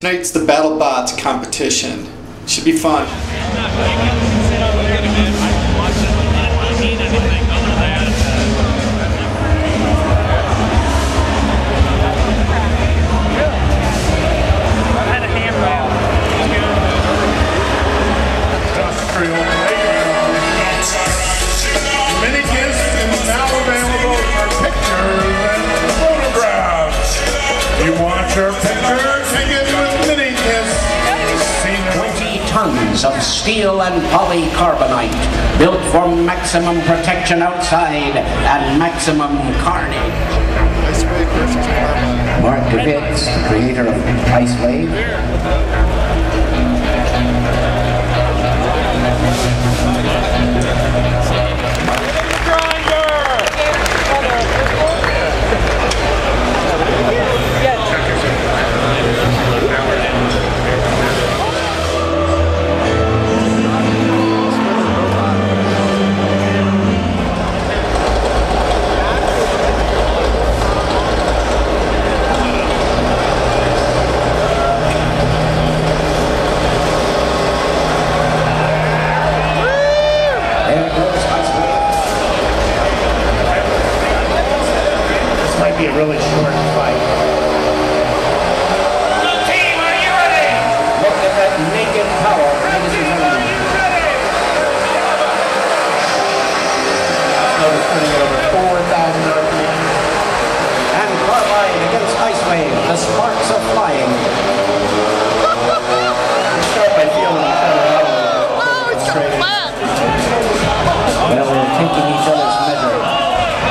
Tonight's the BattleBotts competition. Should be fun. Many gifts and now available are pictures and photographs. You want your picture? Take it with mini gifts. 20 tons of steel and polycarbonate, built for maximum protection outside and maximum carnage. Mark DeVitz, creator of Ice Wave. Might be a really short fight. Team, are you ready? Look at that naked power, ladies and gentlemen. Notice putting it over 4,000 RPM. And Carbide against Ice Wave, the sparks are flying. Start by feeling each other out. Oh, it's so flat! Well, we're taking each other's measure,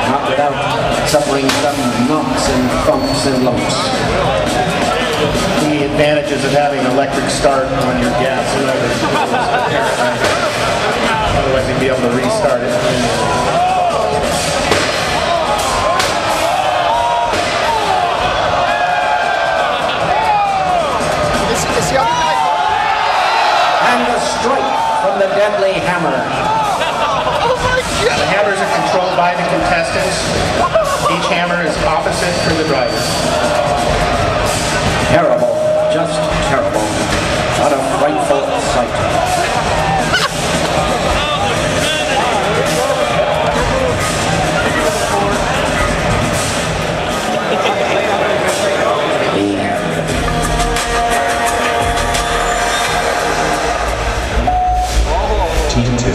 not without suffering some knocks and bumps and lumps. The advantages of having electric start on your gas motor. Otherwise you'd be able to restart it. And a strike from the deadly hammer. Oh my God! The hammers are controlled by the contestants. Each hammer is opposite for the driver. Terrible, just terrible. What a frightful sight. Team 2.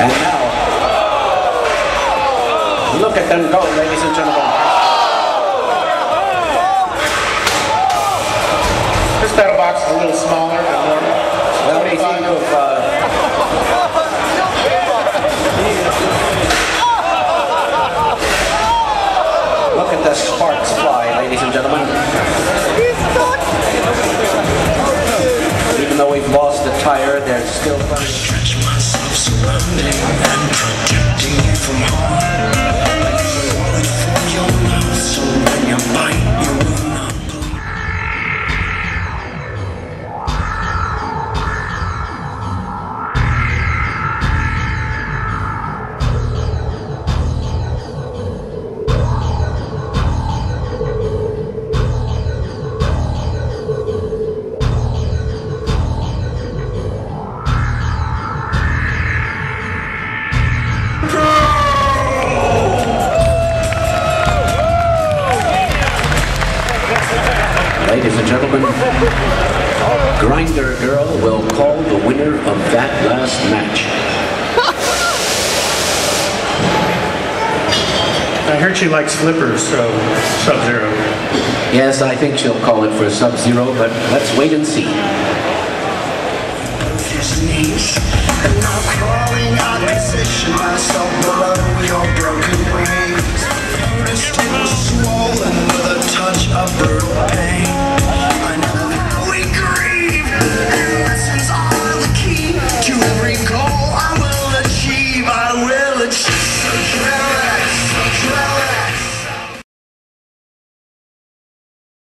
And now, look at them go, ladies and gentlemen. This BattleBotts is a little smaller than normal. Well, they seem to have, look at the sparks fly, ladies and gentlemen. Even though we've lost the tire, they're still running. Stretch myself surrounding and protecting you from harm. Like a wallet for your mouth, so when you bite, you will not bleed. Ladies and gentlemen, Grinder Girl will call the winner of that last match. I heard she likes flippers, so Sub-Zero. Yes, I think she'll call it for Sub-Zero, but let's wait and see. His knees, and now crawling out, position myself below your broken wings. Noticed it was swollen with a touch of brutal pain.